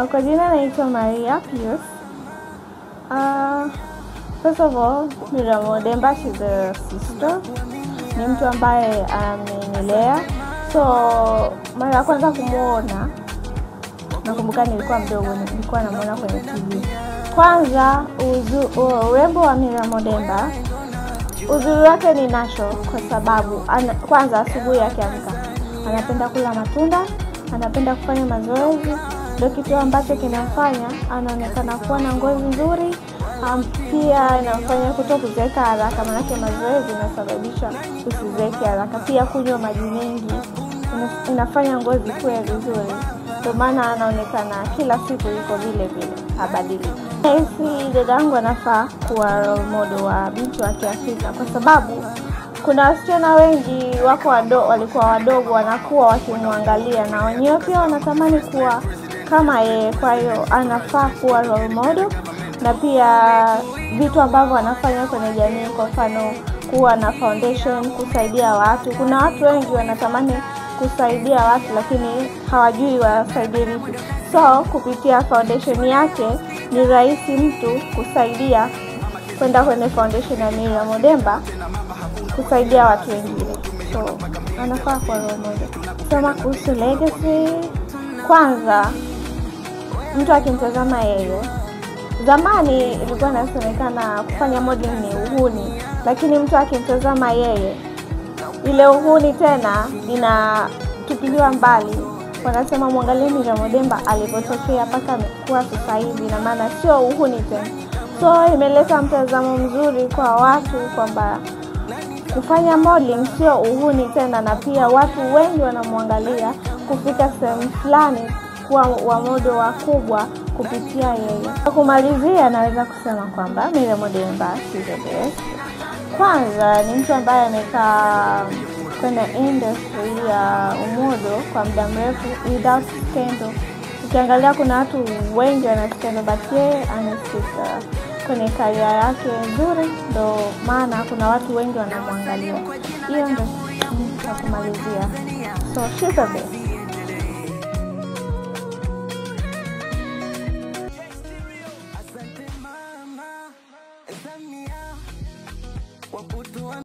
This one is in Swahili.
Kwa jina naitwa Maria Pius. First of all, Miriam Odemba, she's a sister. Ni mtu ambaye amenilea. So, mara ya kwanza kumuona, nakumbuka nilikuwa mdogo, nilikuwa namuona kwenye TV. Kwanza, urembo wa Miriam Odemba, uzuri wake ni natural kwa sababu kwanza asubuhi akiamka anapenda kula matunda, anapenda kufanya mazoezi. Ndio kitu ambacho kinamfanya anaonekana kuwa na ngozi nzuri. Pia inafanya kutokuzeeka haraka, maana mazoezi yanasababisha usizeeke haraka. Pia kunywa maji mengi inafanya ngozi kuwa vizuri. Ndio maana anaonekana kila siku yuko vile vile, habadiliki. Hivi dadangu anafaa kuwa role model wa binti wa Kiafrika kwa sababu kuna wasichana wengi walikuwa wadogo wanakuwa wakimwangalia na wenyewe pia wanatamani kuwa kama yeye. Kwa hiyo anafaa kuwa role model, na pia vitu ambavyo anafanya kwenye jamii, kwa mfano kuwa na foundation kusaidia watu. Kuna watu wengi wanatamani kusaidia watu lakini hawajui wasaidie vipi. So kupitia foundation yake ni rahisi mtu kusaidia, kwenda kwenye foundation ya Miriam Odemba kusaidia watu wengine. So anafaa kuwa role model. Sema kuhusu legacy, kwanza mtu akimtazama yeye, zamani ilikuwa inasemekana kufanya modeling ni uhuni, lakini mtu akimtazama yeye, ile uhuni tena inatupiliwa mbali. Wanasema muangalie Miriam Odemba alipotokea mpaka kuwa sasa hivi, na maana sio uhuni tena. So imeleta mtazamo mzuri kwa watu kwamba kufanya modeling sio uhuni tena, na pia watu wengi wanamwangalia kufika sehemu fulani kuwa wa model wakubwa kupitia yeye. Kwa kumalizia, naweza kusema kwamba Miriam Odemba is the best. Kwanza ni mtu ambaye amekaa kwenye industry ya umodo kwa muda mrefu without scandal. Ukiangalia kuna watu wengi wana scandal, but yeye amefika kwenye career yake nzuri, ndo maana kuna watu wengi wanamwangalia. Hiyo ndo kumalizia. So she's the best.